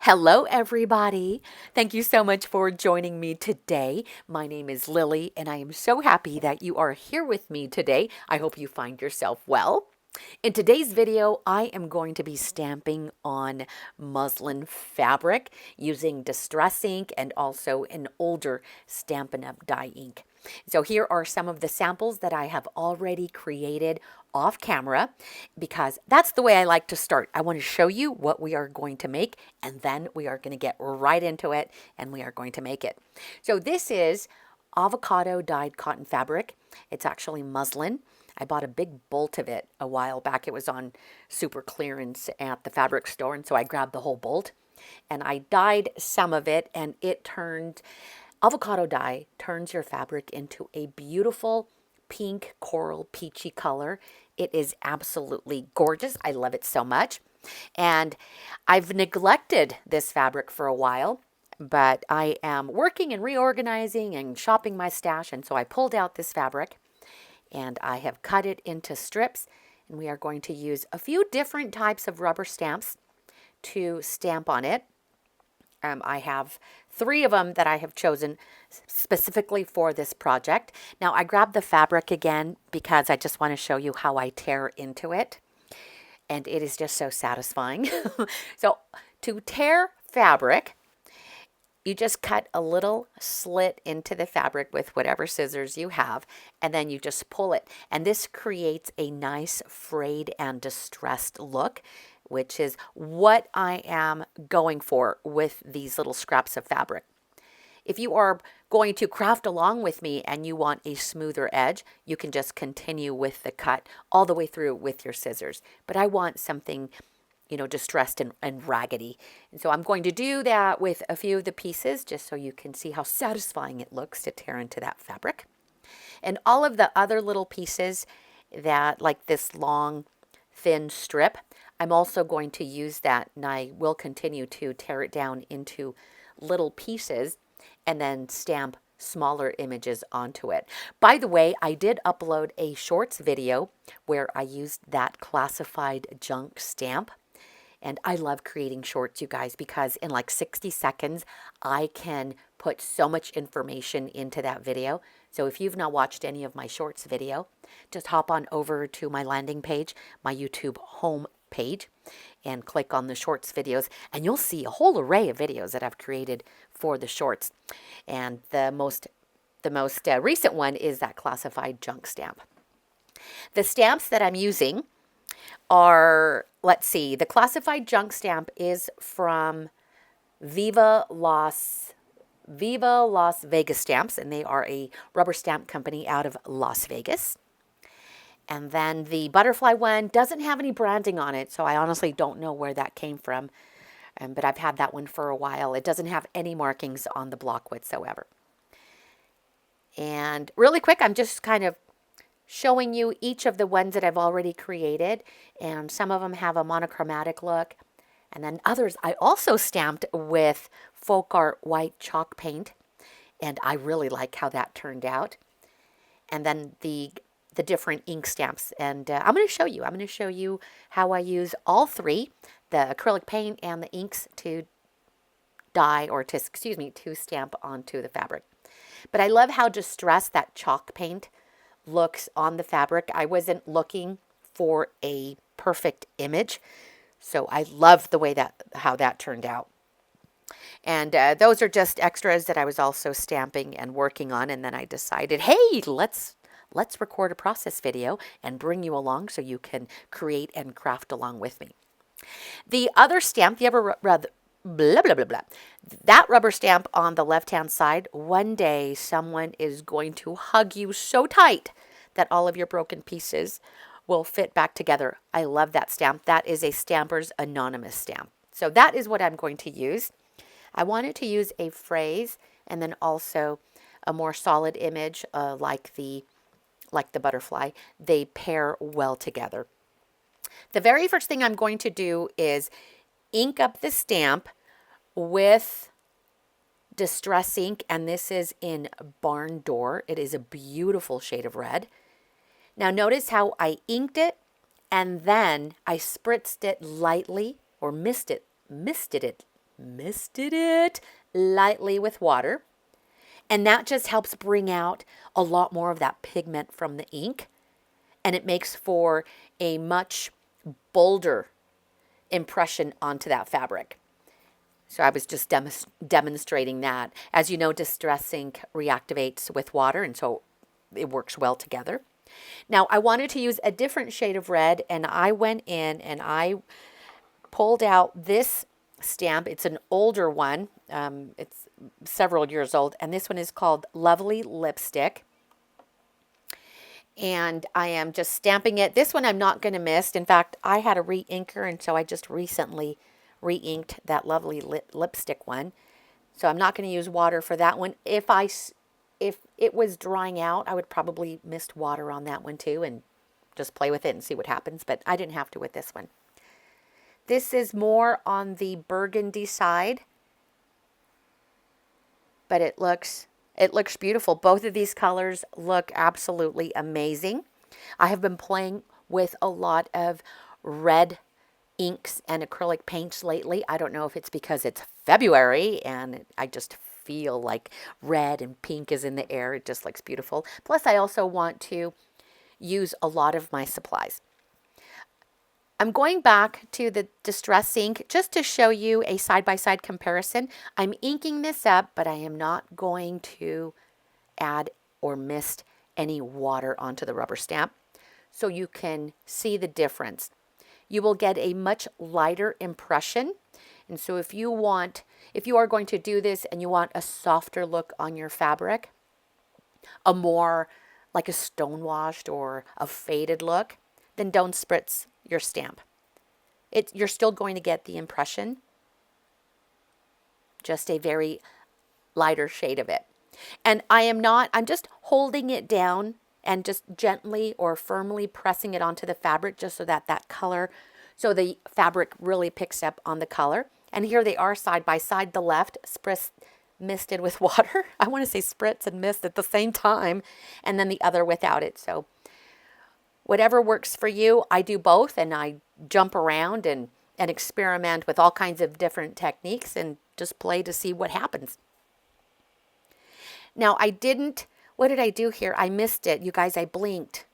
Hello, everybody. Thank you so much for joining me today. My name is Lily, and I am so happy that you are here with me today. I hope you find yourself well. In today's video, I am going to be stamping on muslin fabric using Distress ink and also an older Stampin' Up! Dye ink. So here are some of the samples that I have already created off camera because that's the way I like to start. I want to show you what we are going to make and then we are going to get right into it and we are going to make it. So this is avocado dyed cotton fabric. It's actually muslin. I bought a big bolt of it a while back. It was on super clearance at the fabric store, and so I grabbed the whole bolt. And I dyed some of it, and it turned, avocado dye turns your fabric into a beautiful pink coral peachy color. It is absolutely gorgeous. I love it so much. And I've neglected this fabric for a while, but I am working and reorganizing and shopping my stash, and so I pulled out this fabric and I have cut it into strips, and we are going to use a few different types of rubber stamps to stamp on it. I have 3 of them that I have chosen specifically for this project. Now I grabbed the fabric again because I just want to show you how I tear into it, and it is just so satisfying. So to tear fabric, you just cut a little slit into the fabric with whatever scissors you have, and then you just pull it. And this creates a nice frayed and distressed look, which is what I am going for with these little scraps of fabric. If you are going to craft along with me and you want a smoother edge, you can just continue with the cut all the way through with your scissors. But I want something distressed and raggedy. And so I'm going to do that with a few of the pieces just so you can see how satisfying it looks to tear into that fabric. And all of the other little pieces that, like this long, thin strip, I'm also going to use that, and I will continue to tear it down into little pieces and then stamp smaller images onto it. By the way, I did upload a shorts video where I used that classified junk stamp. And I love creating shorts, you guys, because in like 60 seconds, I can put so much information into that video. So if you've not watched any of my shorts video, just hop on over to my landing page, my YouTube home page, and click on the shorts videos, and you'll see a whole array of videos that I've created for the shorts. And the most recent one is that classified junk stamp. The stamps that I'm using are, let's see, the classified junk stamp is from Viva Las Vegastamps, and they are a rubber stamp company out of Las Vegas. And then the butterfly one doesn't have any branding on it, so I honestly don't know where that came from. But I've had that one for a while. It doesn't have any markings on the block whatsoever. And really quick, I'm just kind of showing you each of the ones that I've already created, and some of them have a monochromatic look, and then others I also stamped with folk art white chalk paint, and I really like how that turned out. And then the different ink stamps, and I'm going to show you how I use all 3, the acrylic paint and the inks, to dye, or to stamp onto the fabric. But I love how distressed that chalk paint looks on the fabric. I wasn't looking for a perfect image, so I love the way how that turned out. And those are just extras that I was also stamping and working on, and then I decided, hey, let's record a process video and bring you along so you can create and craft along with me. The other stamp, that rubber stamp on the left-hand side, one day someone is going to hug you so tight that all of your broken pieces will fit back together. I love that stamp. That is a Stampers Anonymous stamp. So that is what I'm going to use. I wanted to use a phrase and then also a more solid image like the butterfly. They pair well together. The very first thing I'm going to do is ink up the stamp with Distress ink, and this is in Barn Door. It is a beautiful shade of red. Now notice how I inked it and then I spritzed it lightly, or misted it misted it lightly with water. And that just helps bring out a lot more of that pigment from the ink. And it makes for a much bolder impression onto that fabric. So I was just demonstrating that. As you know, Distress ink reactivates with water, and so it works well together. Now, I wanted to use a different shade of red, and I went in and I pulled out this stamp. It's an older one. It's several years old, and this one is called Lovely Lipstick. And I am just stamping it. This one I'm not going to mist. In fact, I had a re-inker, and so I just recently re-inked that Lovely Lipstick one. So I'm not going to use water for that one. If it was drying out, I would probably mist water on that one too and just play with it and see what happens. But I didn't have to with this one. This is more on the burgundy side, but it looks beautiful. Both of these colors look absolutely amazing. I have been playing with a lot of red inks and acrylic paints lately. I don't know if it's because it's February and I just feel like red and pink is in the air. It just looks beautiful. Plus, I also want to use a lot of my supplies. I'm going back to the Distress ink just to show you a side-by-side comparison. I'm inking this up, but I am not going to add or mist any water onto the rubber stamp so you can see the difference. You will get a much lighter impression. And so if you are going to do this and you want a softer look on your fabric, a more like a stone-washed or a faded look, then don't spritz your stamp. You're still going to get the impression, just a very lighter shade of it. And I'm just holding it down and just gently or firmly pressing it onto the fabric just so that color, so the fabric really picks up on the color. And here they are side by side, the left misted with water. I want to say spritz and mist at the same time, and then the other without it. So whatever works for you. I do both, and I jump around and experiment with all kinds of different techniques and just play to see what happens. Now, what did I do here? I missed it. You guys, I blinked.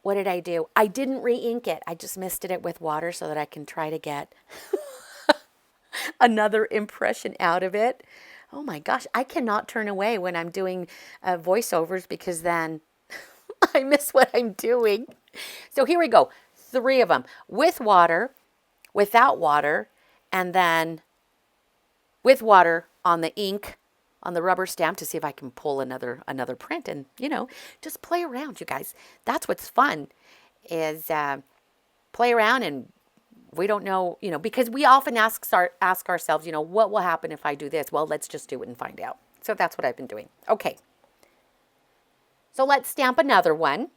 What did I do? I didn't re-ink it. I just misted it with water so that I can try to get another impression out of it. Oh my gosh, I cannot turn away when I'm doing voiceovers because then I miss what I'm doing. So here we go. 3 of them. With water, without water, and then with water on the ink, on the rubber stamp to see if I can pull another print and, just play around, you guys. That's what's fun is play around, and we don't know, because we often ask ourselves, what will happen if I do this? Well, let's just do it and find out. So that's what I've been doing. Okay. So let's stamp another one.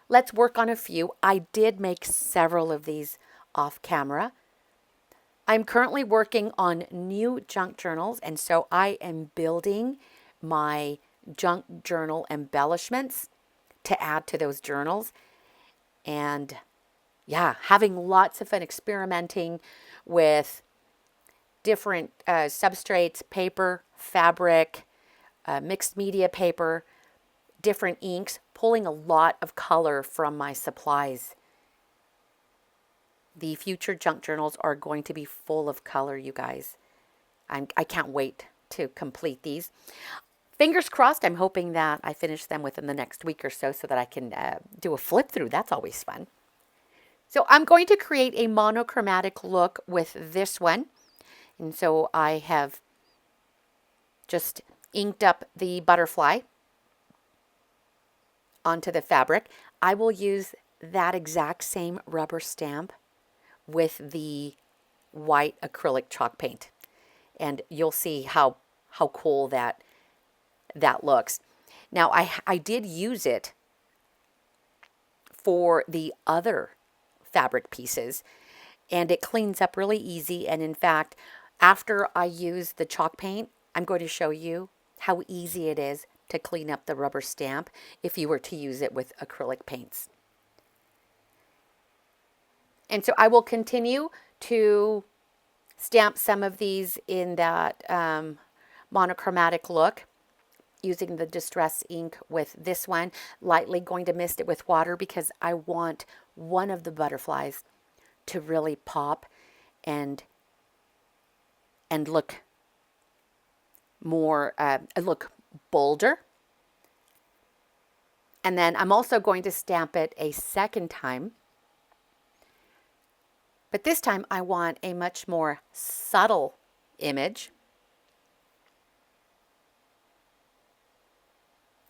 Let's work on a few. I did make several of these off camera. I'm currently working on new junk journals, and so I am building my junk journal embellishments to add to those journals. And yeah, having lots of fun experimenting with different substrates, paper, fabric, mixed media paper, different inks, pulling a lot of color from my supplies. The future junk journals are going to be full of color, you guys. I can't wait to complete these. Fingers crossed, I'm hoping that I finish them within the next week or so that I can do a flip through. That's always fun. So I'm going to create a monochromatic look with this one. And so I have just inked up the butterfly onto the fabric. I will use that exact same rubber stamp with the white acrylic chalk paint. And you'll see how cool that looks. Now, I did use it for the other fabric pieces, and it cleans up really easy. And in fact, after I use the chalk paint, I'm going to show you how easy it is to clean up the rubber stamp if you were to use it with acrylic paints. And so I will continue to stamp some of these in that monochromatic look using the Distress ink with this one. Lightly going to mist it with water because I want one of the butterflies to really pop and look more, look bolder. And then I'm also going to stamp it a second time. But this time I want a much more subtle image.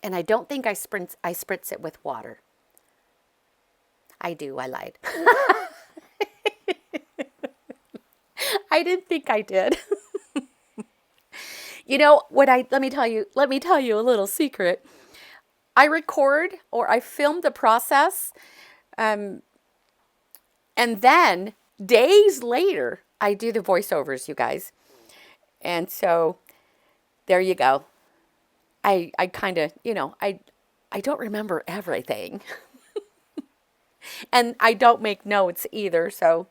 And I don't think I spritz it with water. I do, I lied. I didn't think I did. You know what, let me tell you a little secret. I record or I film the process, and then days later I do the voiceovers, you guys. And so there you go. I kind of, I don't remember everything. And I don't make notes either. So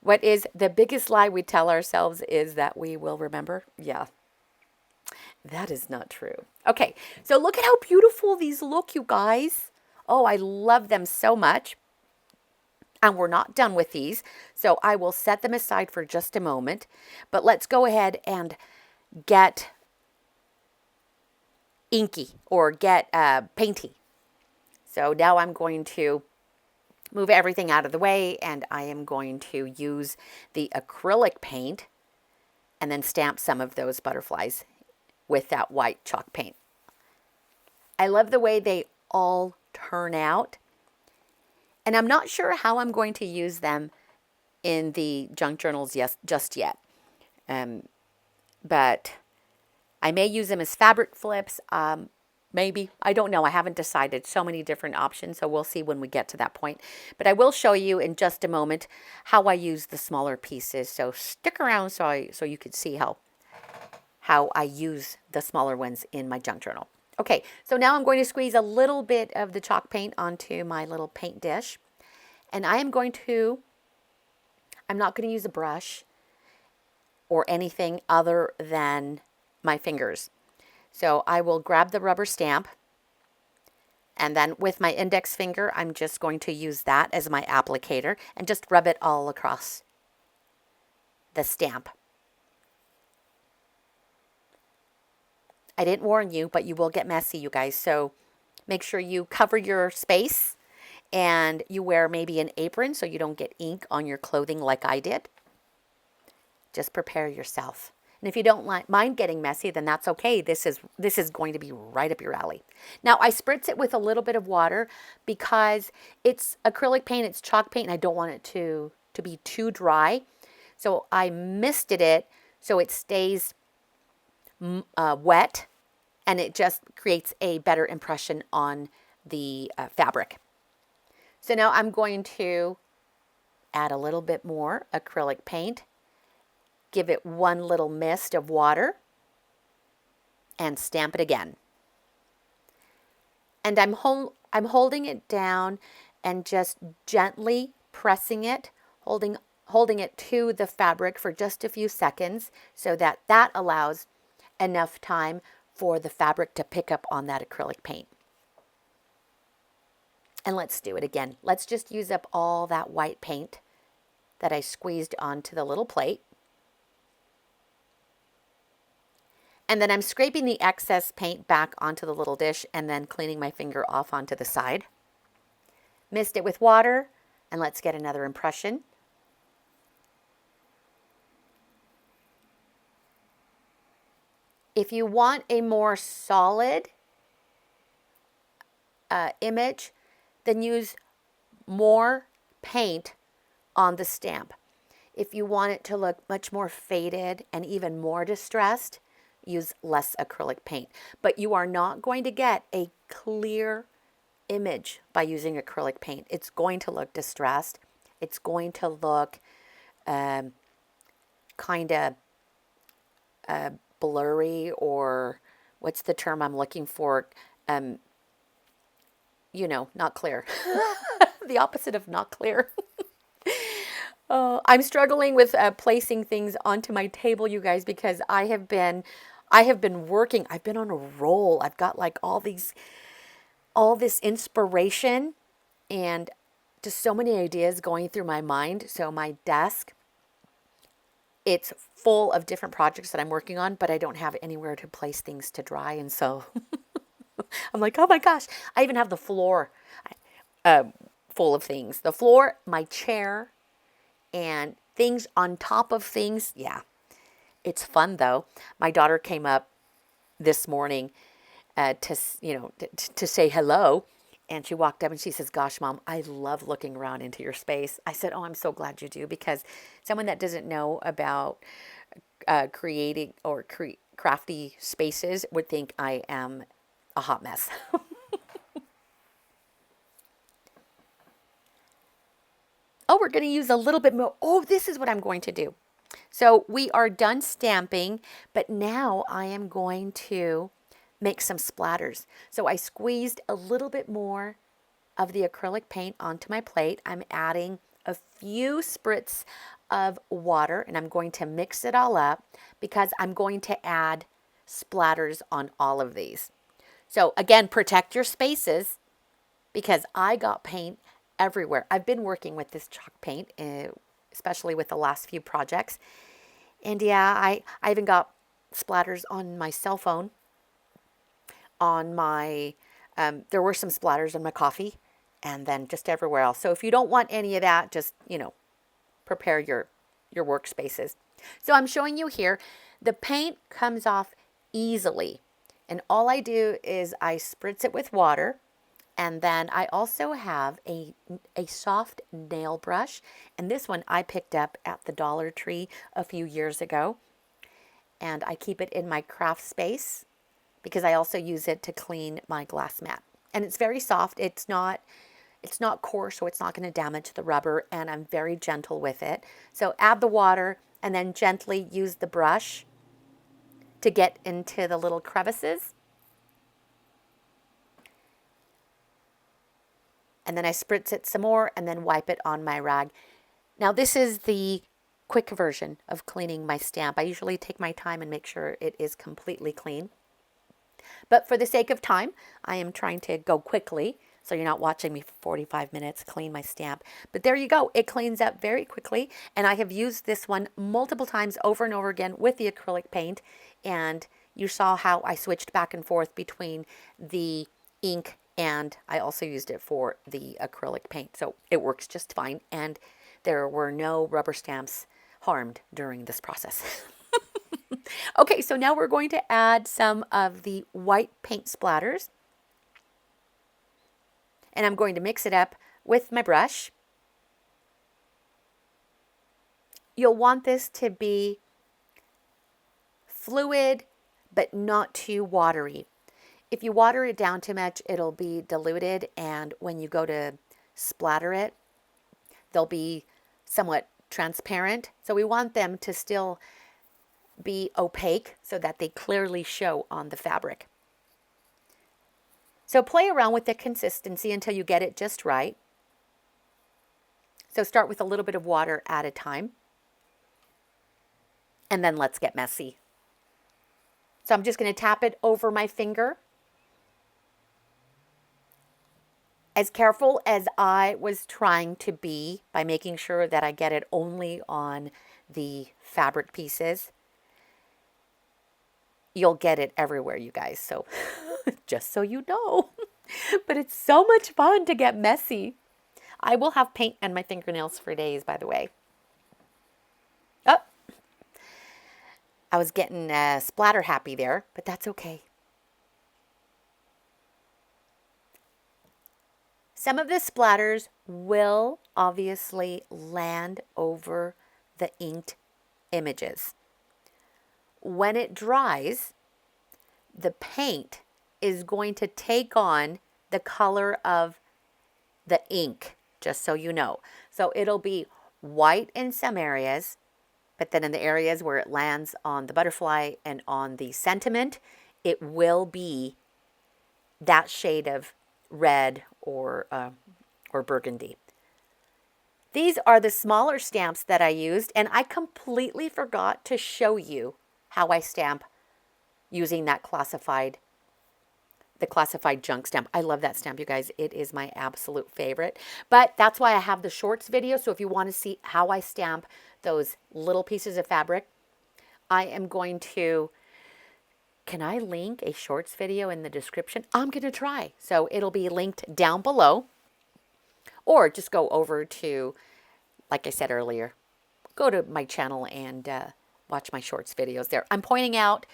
what is the biggest lie we tell ourselves is that we will remember? Yeah, that is not true. Okay, so look at how beautiful these look, you guys. Oh, I love them so much. And we're not done with these, so I will set them aside for just a moment. But let's go ahead and get inky or get painty. So now I'm going to move everything out of the way, and I am going to use the acrylic paint and then stamp some of those butterflies with that white chalk paint. I love the way they all turn out, and I'm not sure how I'm going to use them in the junk journals just yet. But I may use them as fabric flips, maybe. I don't know. I haven't decided. So many different options, so we'll see when we get to that point. But I will show you in just a moment how I use the smaller pieces. So stick around so you can see how I use the smaller ones in my junk journal. Okay, so now I'm going to squeeze a little bit of the chalk paint onto my little paint dish. And I'm not going to use a brush or anything other than my fingers. So I will grab the rubber stamp, and then with my index finger, I'm just going to use that as my applicator and just rub it all across the stamp. I didn't warn you, but you will get messy, you guys. So make sure you cover your space and you wear maybe an apron so you don't get ink on your clothing like I did. Just prepare yourself. And if you don't mind getting messy, then that's okay. This is going to be right up your alley. Now, I spritz it with a little bit of water because it's acrylic paint, it's chalk paint, and I don't want it to be too dry. So I misted it so it stays wet, and it just creates a better impression on the fabric. So now I'm going to add a little bit more acrylic paint. Give it one little mist of water and stamp it again. And I'm holding it down and just gently pressing it, holding it to the fabric for just a few seconds so that allows enough time for the fabric to pick up on that acrylic paint. And let's do it again. Let's just use up all that white paint that I squeezed onto the little plate. And then I'm scraping the excess paint back onto the little dish and then cleaning my finger off onto the side. Mist it with water, and let's get another impression. If you want a more solid image, then use more paint on the stamp. If you want it to look much more faded and even more distressed, use less acrylic paint. But you are not going to get a clear image by using acrylic paint. It's going to look distressed. It's going to look kind of blurry, or what's the term I'm looking for? Not clear. The opposite of not clear. I'm struggling with placing things onto my table, you guys, because I have been working. I've been on a roll. I've got like all this inspiration and just so many ideas going through my mind. So my desk, it's full of different projects that I'm working on, but I don't have anywhere to place things to dry. And so I'm like, oh my gosh, I even have the floor uh, full of things. The floor, my chair, and things on top of things. Yeah, it's fun though. My daughter came up this morning to say hello, and she walked up and she says, "Gosh, Mom, I love looking around into your space." I said, "Oh, I'm so glad you do, because someone that doesn't know about creating or crafty spaces would think I am a hot mess." Oh, we're going to use a little bit more. Oh, this is what I'm going to do. So we are done stamping, but now I am going to make some splatters. So I squeezed a little bit more of the acrylic paint onto my plate. I'm adding a few spritz of water, and I'm going to mix it all up because I'm going to add splatters on all of these. So again, protect your spaces, because I got paint everywhere. I've been working with this chalk paint, especially with the last few projects. And yeah, I even got splatters on my cell phone, on my, there were some splatters on my coffee, and then just everywhere else. So if you don't want any of that, just, prepare your workspaces. So I'm showing you here, the paint comes off easily. And all I do is I spritz it with water. And then I also have a soft nail brush. And this one I picked up at the Dollar Tree a few years ago. And I keep it in my craft space because I also use it to clean my glass mat. And it's very soft. It's not coarse, so it's not going to damage the rubber. And I'm very gentle with it. So add the water and then gently use the brush to get into the little crevices. And then I spritz it some more and then wipe it on my rag. Now this is the quick version of cleaning my stamp. I usually take my time and make sure it is completely clean. But for the sake of time, I am trying to go quickly, so you're not watching me for 45 minutes clean my stamp. But there you go. It cleans up very quickly. And I have used this one multiple times over and over again with the acrylic paint. And you saw how I switched back and forth between the ink, and I also used it for the acrylic paint. So it works just fine. And there were no rubber stamps harmed during this process. Okay, so now we're going to add some of the white paint splatters. And I'm going to mix it up with my brush. You'll want this to be fluid, but not too watery. If you water it down too much, it'll be diluted, and when you go to splatter it, they'll be somewhat transparent. So we want them to still be opaque so that they clearly show on the fabric. So play around with the consistency until you get it just right. So start with a little bit of water at a time. And then let's get messy. So I'm just going to tap it over my finger. As careful as I was trying to be by making sure that I get it only on the fabric pieces, you'll get it everywhere, you guys. So just so you know. But it's so much fun to get messy. I will have paint on my fingernails for days, by the way. Oh, I was getting splatter happy there, but that's okay. Some of the splatters will obviously land over the inked images. When it dries, the paint is going to take on the color of the ink, just so you know. So it'll be white in some areas, but then in the areas where it lands on the butterfly and on the sentiment, it will be that shade of red or burgundy. These are the smaller stamps that I used, and I completely forgot to show you how I stamp using that the classified junk stamp. I love that stamp, you guys. It is my absolute favorite. But that's why I have the shorts video. So if you want to see how I stamp those little pieces of fabric, I am going to, can I link a shorts video in the description? I'm going to try. So it'll be linked down below. Or just go over to, like I said earlier, go to my channel and watch my shorts videos there. I'm pointing out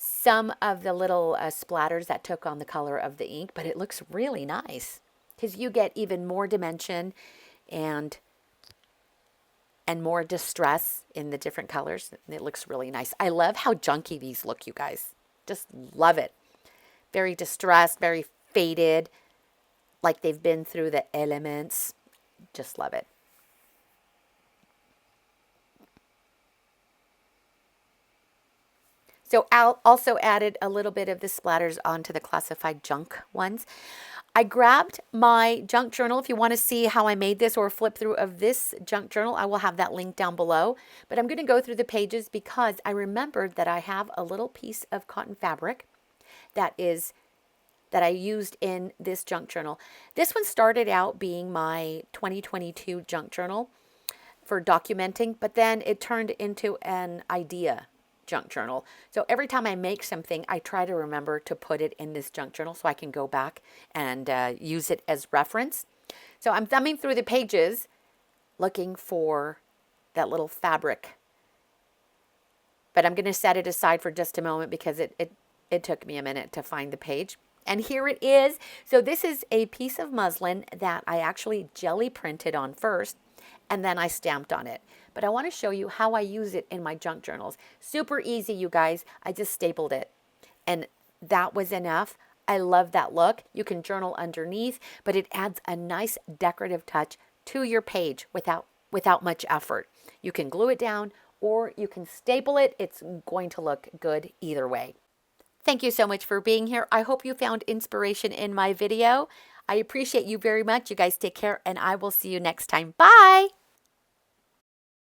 some of the little splatters that took on the color of the ink, but it looks really nice because you get even more dimension and more distress in the different colors. It looks really nice. I love how junky these look, you guys. Just love it. Very distressed, very faded, like they've been through the elements. Just love it. So I also added a little bit of the splatters onto the classified junk ones. I grabbed my junk journal. If you want to see how I made this or flip through of this junk journal, I will have that link down below. But I'm going to go through the pages because I remembered that I have a little piece of cotton fabric that I used in this junk journal. This one started out being my 2022 junk journal for documenting, but then it turned into an idea junk journal. So every time I make something, I try to remember to put it in this junk journal so I can go back and use it as reference. So I'm thumbing through the pages looking for that little fabric. But I'm going to set it aside for just a moment because it took me a minute to find the page. And here it is. So this is a piece of muslin that I actually jelly printed on first, and then I stamped on it. But I want to show you how I use it in my junk journals. Super easy, you guys. I just stapled it, and that was enough. I love that look. You can journal underneath, but it adds a nice decorative touch to your page without much effort. You can glue it down or you can staple it. It's going to look good either way. Thank you so much for being here. I hope you found inspiration in my video. I appreciate you very much. You guys take care, and I will see you next time. Bye.